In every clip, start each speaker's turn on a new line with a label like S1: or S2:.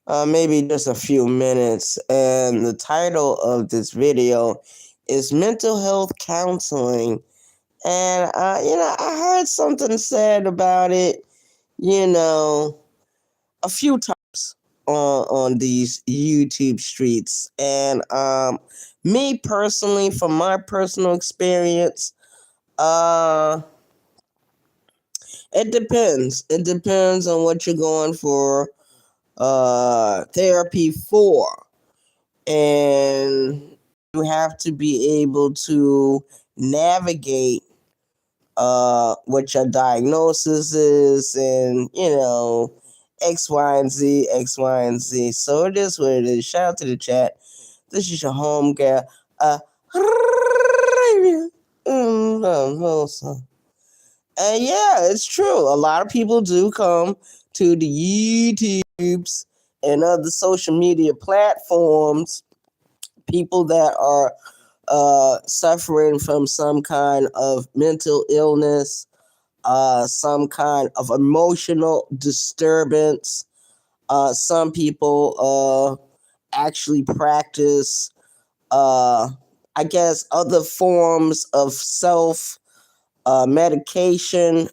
S1: maybe just a few minutes. And the title of this video is Mental Health Counseling. And, I heard something said about it, you know, a few times on these YouTube streets. And me personally, from my personal experience, uh, it depends. It depends on what you're going for therapy for. And you have to be able to navigate what your diagnosis is, and X, Y, and Z, X, Y, and Z. So it is what it is. Shout out to the chat. This is your home girl. And yeah, it's true. A lot of people do come to the YouTubes and other social media platforms, people that are suffering from some kind of mental illness, some kind of emotional disturbance. Some people actually practice, I guess, other forms of self medication.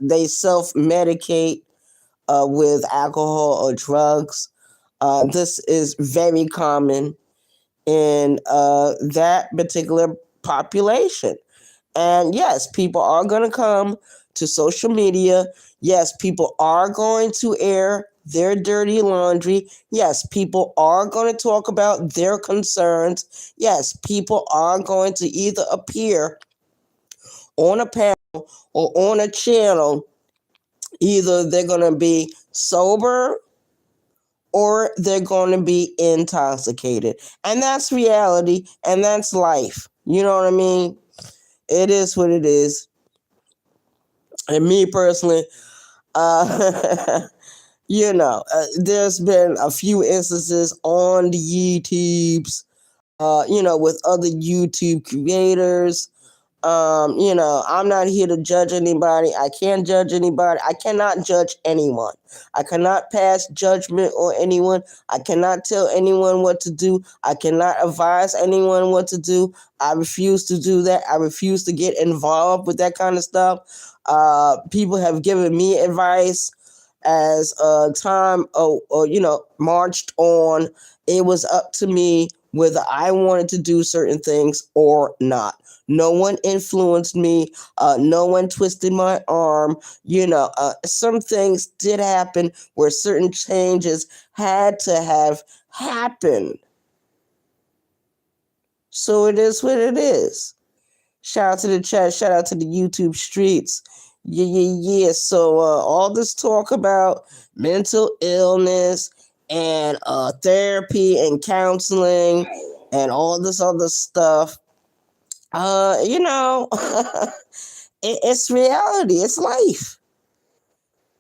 S1: They self medicate with alcohol or drugs. This is very common in that particular population. And yes, people are going to come to social media. Yes, people are going to air their dirty laundry. Yes, people are going to talk about their concerns. Yes, people are going to either appear on a panel or on a channel. Either they're going to be sober or they're going to be intoxicated. And that's reality, and that's life. You know what I mean? It is what it is. And me personally, uh, there's been a few instances on the YouTubes, with other YouTube creators. I'm not here to judge anybody. I can't judge anybody. I cannot judge anyone. I cannot pass judgment on anyone. I cannot tell anyone what to do. I cannot advise anyone what to do. I refuse to do that. I refuse to get involved with that kind of stuff. People have given me advice as time marched on. It was up to me whether I wanted to do certain things or not. No one influenced me. No one twisted my arm. Some things did happen where certain changes had to have happened. So it is what it is. Shout out to the chat. Shout out to the YouTube streets. Yeah. So all this talk about mental illness and therapy and counseling and all this other stuff, it's reality. It's life.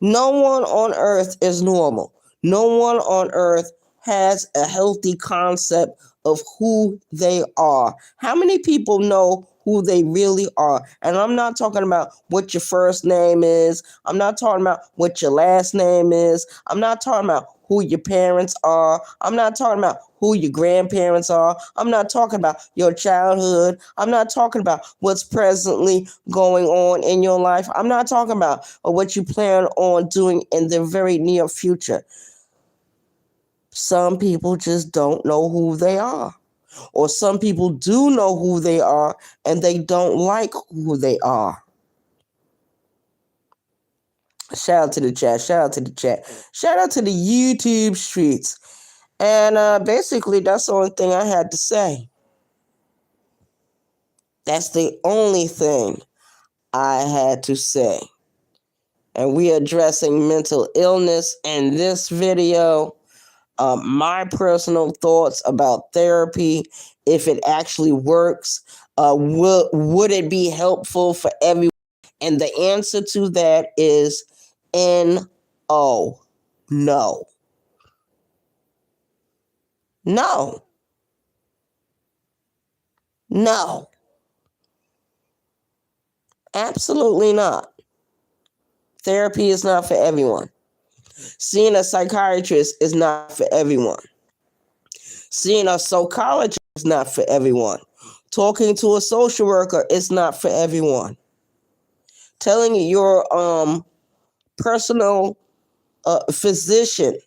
S1: No one on earth is normal. No one on earth has a healthy concept of who they are. How many people know who they really are? And I'm not talking about what your first name is. I'm not talking about what your last name is. I'm not talking about who your parents are. I'm not talking about who your grandparents are. I'm not talking about your childhood. I'm not talking about what's presently going on in your life. I'm not talking about what you plan on doing in the very near future. Some people just don't know who they are. Or some people do know who they are and they don't like who they are. Shout out to the chat. Shout out to the chat. Shout out to the YouTube streets. And basically, that's the only thing I had to say. That's the only thing I had to say. And we are addressing mental illness in this video. My personal thoughts about therapy, if it actually works, would it be helpful for everyone? And the answer to that is no. No. No. Absolutely not. Therapy is not for everyone. Seeing a psychiatrist is not for everyone. Seeing a psychologist is not for everyone. Talking to a social worker is not for everyone. Telling your personal physician,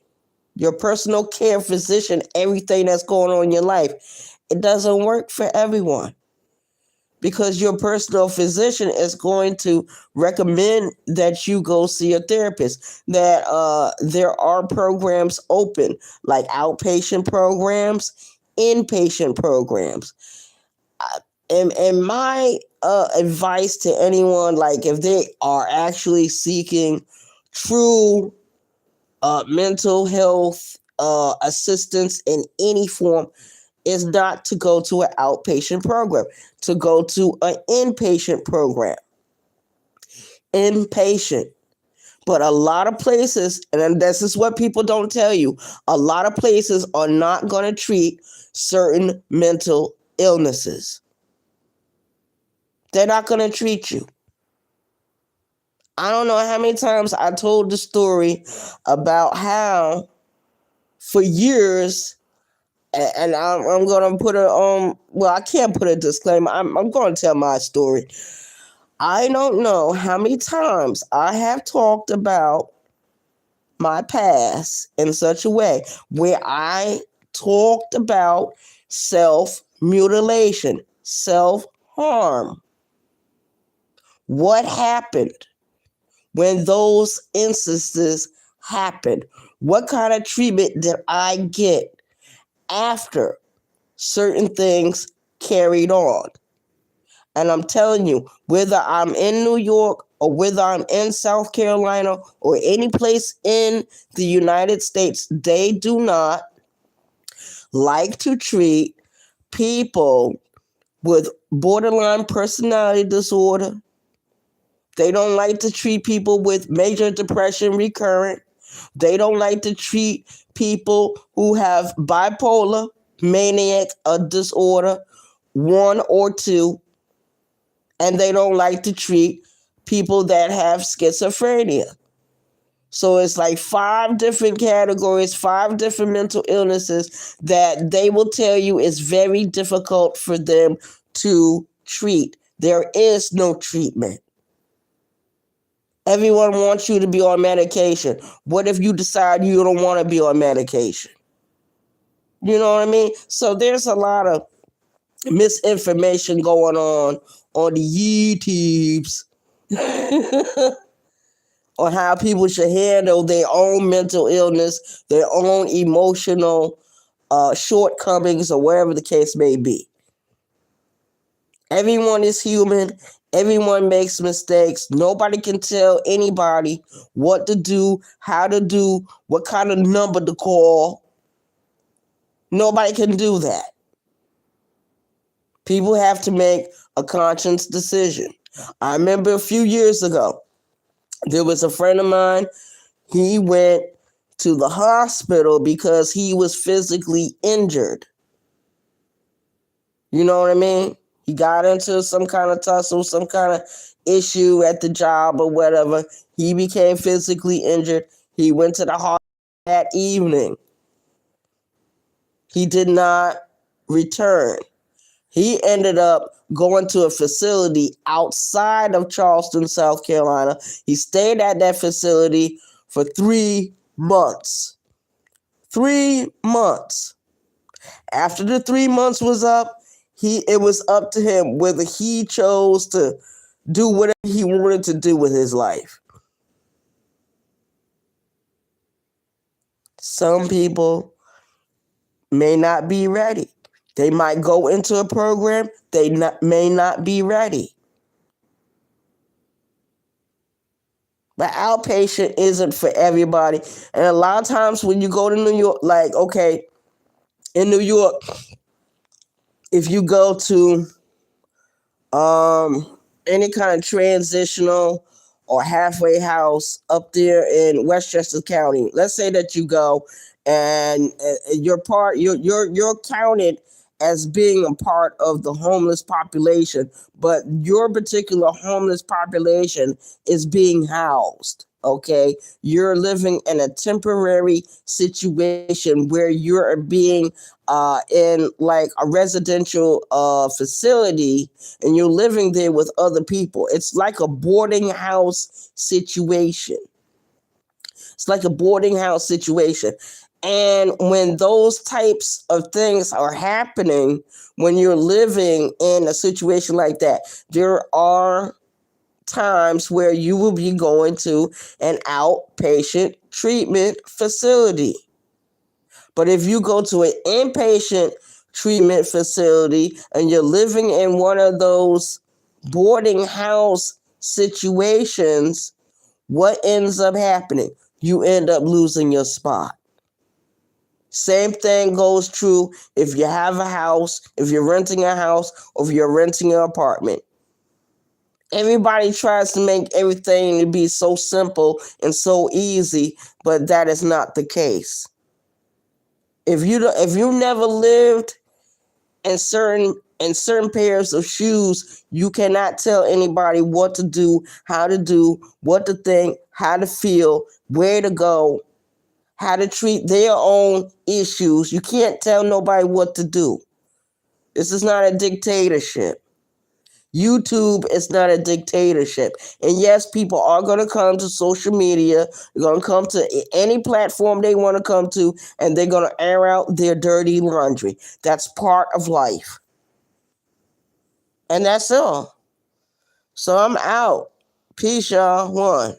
S1: your personal care physician, everything that's going on in your life, it doesn't work for everyone. Because your personal physician is going to recommend that you go see a therapist. That there are programs open, like outpatient programs, inpatient programs. And my advice to anyone, like if they are actually seeking true mental health assistance in any form, is not to go to an outpatient program, to go to an inpatient program. Inpatient. But a lot of places, and this is what people don't tell you, a lot of places are not going to treat certain mental illnesses. They're not going to treat you. I don't know how many times I told the story about how for years, and I'm going to put I can't put a disclaimer. I'm going to tell my story. I don't know how many times I have talked about my past in such a way where I talked about self-mutilation, self-harm. What happened when those instances happened? What kind of treatment did I get after certain things carried on? And I'm telling you, whether I'm in New York or whether I'm in South Carolina or any place in the United States, they do not like to treat people with borderline personality disorder. They don't like to treat people with major depression recurrent. They don't like to treat people who have bipolar, maniac disorder, 1 or 2. And they don't like to treat people that have schizophrenia. So it's like 5 different categories, 5 different mental illnesses that they will tell you is very difficult for them to treat. There is no treatment. Everyone wants you to be on medication. What if you decide you don't want to be on medication? You know what I mean? So there's a lot of misinformation going on the YouTubes on how people should handle their own mental illness, their own emotional shortcomings, or whatever the case may be. Everyone is human. Everyone makes mistakes. Nobody can tell anybody what to do, how to do, what kind of number to call. Nobody can do that. People have to make a conscious decision. I remember a few years ago, there was a friend of mine. He went to the hospital because he was physically injured. You know what I mean? He got into some kind of tussle, some kind of issue at the job or whatever. He became physically injured. He went to the hospital that evening. He did not return. He ended up going to a facility outside of Charleston, South Carolina. He stayed at that facility for 3 months. 3 months. After the 3 months was up, it was up to him whether he chose to do whatever he wanted to do with his life. Some people may not be ready. They might go into a program, may not be ready. But outpatient isn't for everybody. And a lot of times when you go to New York, like, okay, in New York, if you go to any kind of transitional or halfway house up there in Westchester County, let's say that you go and you're counted as being a part of the homeless population, but your particular homeless population is being housed. Okay, you're living in a temporary situation where you're being in like a residential facility, and you're living there with other people. It's like a boarding house situation. It's like a boarding house situation. And when those types of things are happening, when you're living in a situation like that, there are times where you will be going to an outpatient treatment facility. But if you go to an inpatient treatment facility and you're living in one of those boarding house situations, what ends up happening? You end up losing your spot. Same thing goes true if you have a house, if you're renting a house, or if you're renting an apartment. Everybody tries to make everything to be so simple and so easy, but that is not the case. If you never lived in certain pairs of shoes, you cannot tell anybody what to do, how to do, what to think, how to feel, where to go, how to treat their own issues. You can't tell nobody what to do. This is not a dictatorship. YouTube is not a dictatorship. And yes, people are going to come to social media. They're going to come to any platform they want to come to, and they're going to air out their dirty laundry. That's part of life. And that's all. So I'm out. Peace, y'all. One.